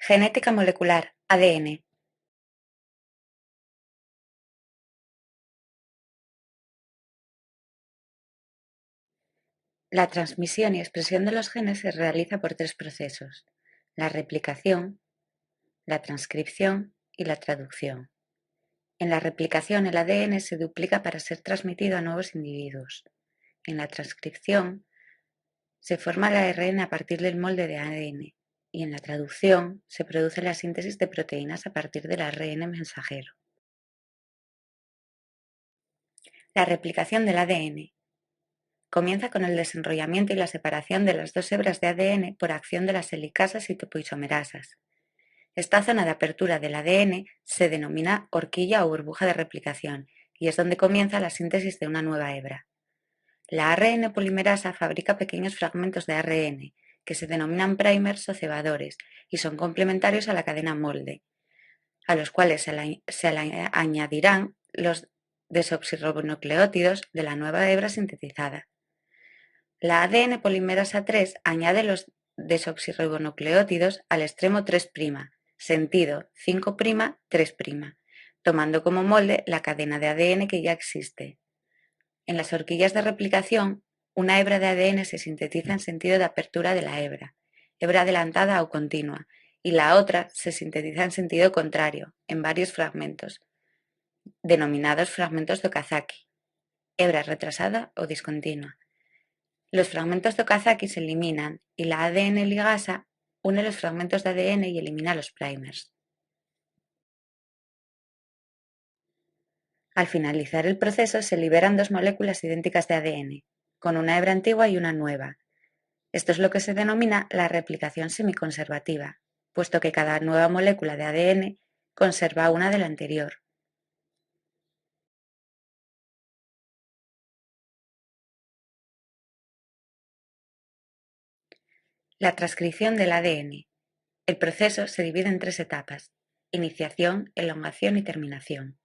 Genética molecular, ADN. La transmisión y expresión de los genes se realiza por tres procesos: la replicación, la transcripción y la traducción. En la replicación, el ADN se duplica para ser transmitido a nuevos individuos. En la transcripción, se forma el ARN a partir del molde de ADN, y en la traducción se produce la síntesis de proteínas a partir del ARN mensajero. La replicación del ADN comienza con el desenrollamiento y la separación de las dos hebras de ADN por acción de las helicasas y topoisomerasas. Esta zona de apertura del ADN se denomina horquilla o burbuja de replicación y es donde comienza la síntesis de una nueva hebra. La ARN polimerasa fabrica pequeños fragmentos de ARN que se denominan primers o cebadores y son complementarios a la cadena molde, a los cuales se le añadirán los desoxirribonucleótidos de la nueva hebra sintetizada. La ADN polimerasa 3 añade los desoxirribonucleótidos al extremo 3', sentido 5', 3', tomando como molde la cadena de ADN que ya existe. En las horquillas de replicación, una hebra de ADN se sintetiza en sentido de apertura de la hebra adelantada o continua, y la otra se sintetiza en sentido contrario, en varios fragmentos, denominados fragmentos de Okazaki, hebra retrasada o discontinua. Los fragmentos de Okazaki se eliminan y la ADN ligasa une los fragmentos de ADN y elimina los primers. Al finalizar el proceso se liberan dos moléculas idénticas de ADN, con una hebra antigua y una nueva. Esto es lo que se denomina la replicación semiconservativa, puesto que cada nueva molécula de ADN conserva una de la anterior. La transcripción del ADN. El proceso se divide en tres etapas: iniciación, elongación y terminación.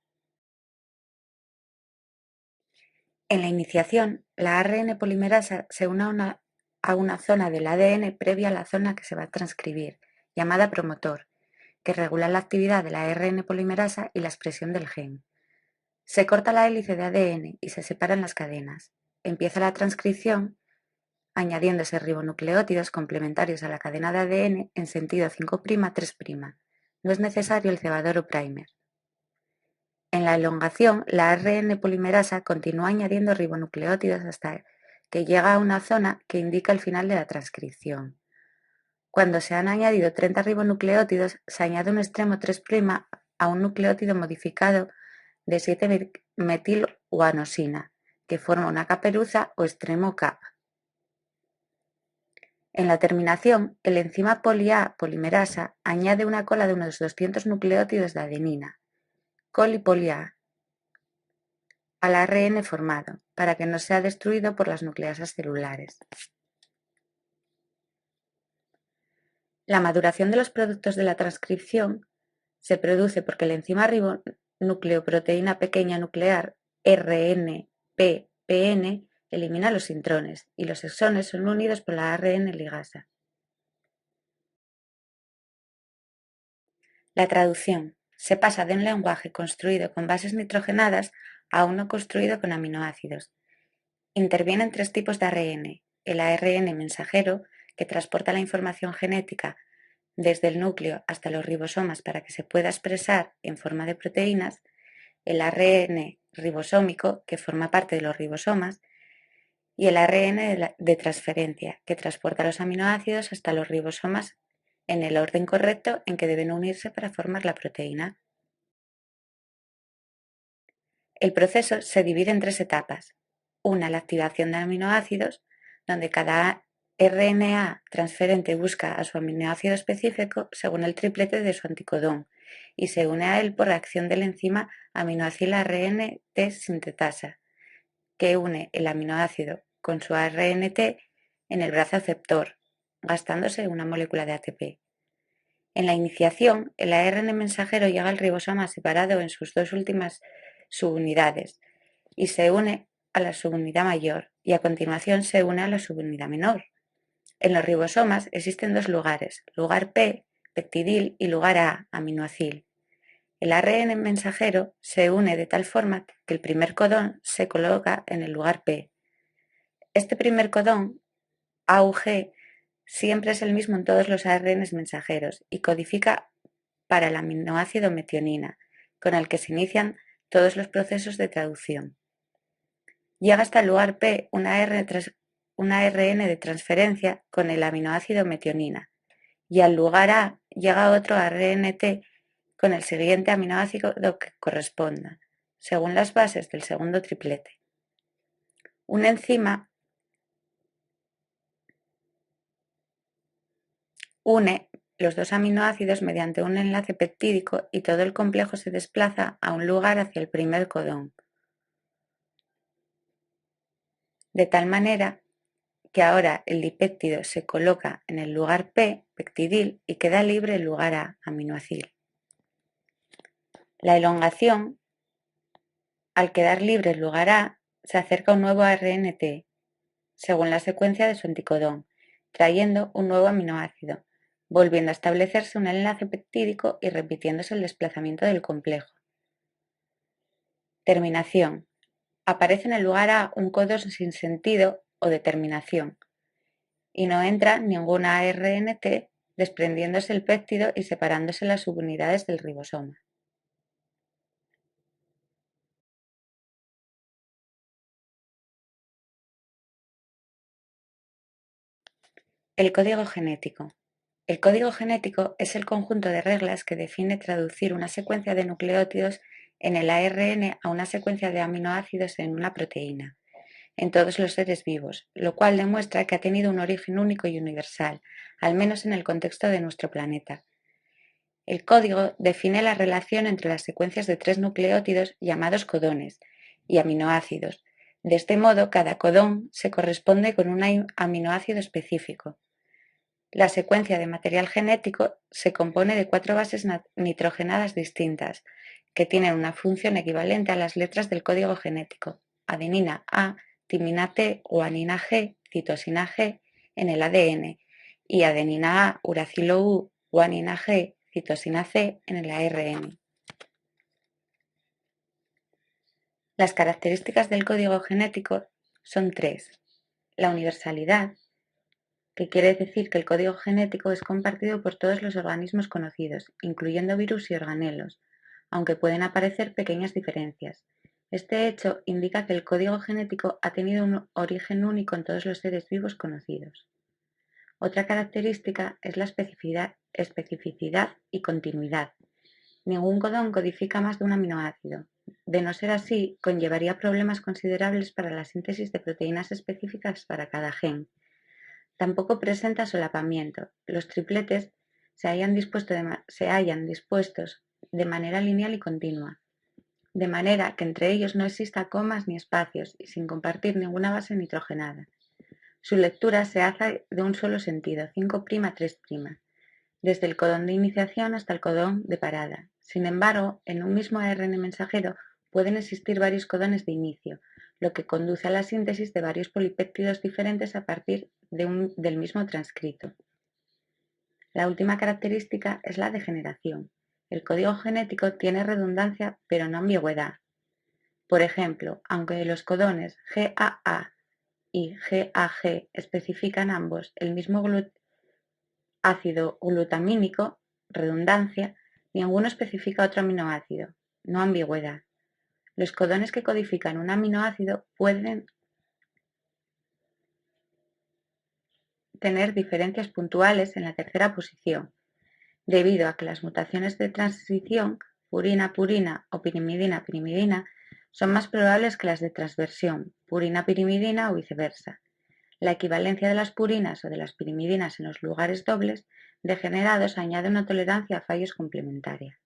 En la iniciación, la ARN polimerasa se une a una zona del ADN previa a la zona que se va a transcribir, llamada promotor, que regula la actividad de la ARN polimerasa y la expresión del gen. Se corta la hélice de ADN y se separan las cadenas. Empieza la transcripción añadiéndose ribonucleótidos complementarios a la cadena de ADN en sentido 5', 3'. No es necesario el cebador o primer. En la elongación, la ARN polimerasa continúa añadiendo ribonucleótidos hasta que llega a una zona que indica el final de la transcripción. Cuando se han añadido 30 ribonucleótidos, se añade un extremo 3' a un nucleótido modificado de 7-metilguanosina, que forma una caperuza o extremo cap. En la terminación, el enzima poli-A polimerasa añade una cola de unos 200 nucleótidos de adenina, coli-poli-A, al ARN formado, para que no sea destruido por las nucleasas celulares. La maduración de los productos de la transcripción se produce porque la enzima ribonucleoproteína pequeña nuclear RNP-PN elimina los intrones y los exones son unidos por la ARN ligasa. La traducción. Se pasa de un lenguaje construido con bases nitrogenadas a uno construido con aminoácidos. Intervienen tres tipos de ARN: el ARN mensajero, que transporta la información genética desde el núcleo hasta los ribosomas para que se pueda expresar en forma de proteínas; el ARN ribosómico, que forma parte de los ribosomas; y el ARN de transferencia, que transporta los aminoácidos hasta los ribosomas en el orden correcto en que deben unirse para formar la proteína. El proceso se divide en tres etapas: una, la activación de aminoácidos, donde cada RNA transferente busca a su aminoácido específico según el triplete de su anticodón y se une a él por reacción del enzima aminoacil-ARN-T sintetasa, que une el aminoácido con su ARN-T en el brazo aceptor, gastándose una molécula de ATP. En la iniciación, el ARN mensajero llega al ribosoma separado en sus dos últimas subunidades y se une a la subunidad mayor, y a continuación se une a la subunidad menor. En los ribosomas existen dos lugares: lugar P, peptidil y lugar A, aminoacil. El ARN mensajero se une de tal forma que el primer codón se coloca en el lugar P. Este primer codón, A u G, siempre es el mismo en todos los ARNs mensajeros y codifica para el aminoácido metionina, con el que se inician todos los procesos de traducción. Llega hasta el lugar P una ARN de transferencia con el aminoácido metionina, y al lugar A llega otro ARNT con el siguiente aminoácido que corresponda, según las bases del segundo triplete. Una enzima une los dos aminoácidos mediante un enlace peptídico y todo el complejo se desplaza a un lugar hacia el primer codón, de tal manera que ahora el dipéptido se coloca en el lugar P, peptidil, y queda libre el lugar A, aminoacil. La elongación, al quedar libre el lugar A, se acerca un nuevo ARNT, según la secuencia de su anticodón, trayendo un nuevo aminoácido, volviendo a establecerse un enlace peptídico y repitiéndose el desplazamiento del complejo. Terminación. Aparece en el lugar A un codón sin sentido o de terminación, y no entra ninguna ARNT, desprendiéndose el péptido y separándose las subunidades del ribosoma. El código genético. El código genético es el conjunto de reglas que define traducir una secuencia de nucleótidos en el ARN a una secuencia de aminoácidos en una proteína, en todos los seres vivos, lo cual demuestra que ha tenido un origen único y universal, al menos en el contexto de nuestro planeta. El código define la relación entre las secuencias de 3 nucleótidos llamados codones y aminoácidos. De este modo, cada codón se corresponde con un aminoácido específico. La secuencia de material genético se compone de 4 bases nitrogenadas distintas, que tienen una función equivalente a las letras del código genético: adenina A, timina T, guanina G, citosina G en el ADN, y adenina A, uracilo U, guanina G, citosina C en el ARN. Las características del código genético son 3. La universalidad, que quiere decir que el código genético es compartido por todos los organismos conocidos, incluyendo virus y organelos, aunque pueden aparecer pequeñas diferencias. Este hecho indica que el código genético ha tenido un origen único en todos los seres vivos conocidos. Otra característica es la especificidad y continuidad. Ningún codón codifica más de un aminoácido. De no ser así, conllevaría problemas considerables para la síntesis de proteínas específicas para cada gen. Tampoco presenta solapamiento. Los tripletes se hallan dispuestos de manera lineal y continua, de manera que entre ellos no exista comas ni espacios y sin compartir ninguna base nitrogenada. Su lectura se hace de un solo sentido, 5' a 3', desde el codón de iniciación hasta el codón de parada. Sin embargo, en un mismo ARN mensajero pueden existir varios codones de inicio, lo que conduce a la síntesis de varios polipéptidos diferentes a partir del mismo transcrito. La última característica es la degeneración. El código genético tiene redundancia, pero no ambigüedad. Por ejemplo, aunque los codones GAA y GAG especifican ambos el mismo ácido glutamínico, redundancia, ninguno especifica otro aminoácido, no ambigüedad. Los codones que codifican un aminoácido pueden tener diferencias puntuales en la tercera posición, debido a que las mutaciones de transición purina-purina o pirimidina-pirimidina son más probables que las de transversión purina-pirimidina o viceversa. La equivalencia de las purinas o de las pirimidinas en los lugares dobles degenerados añade una tolerancia a fallos complementaria.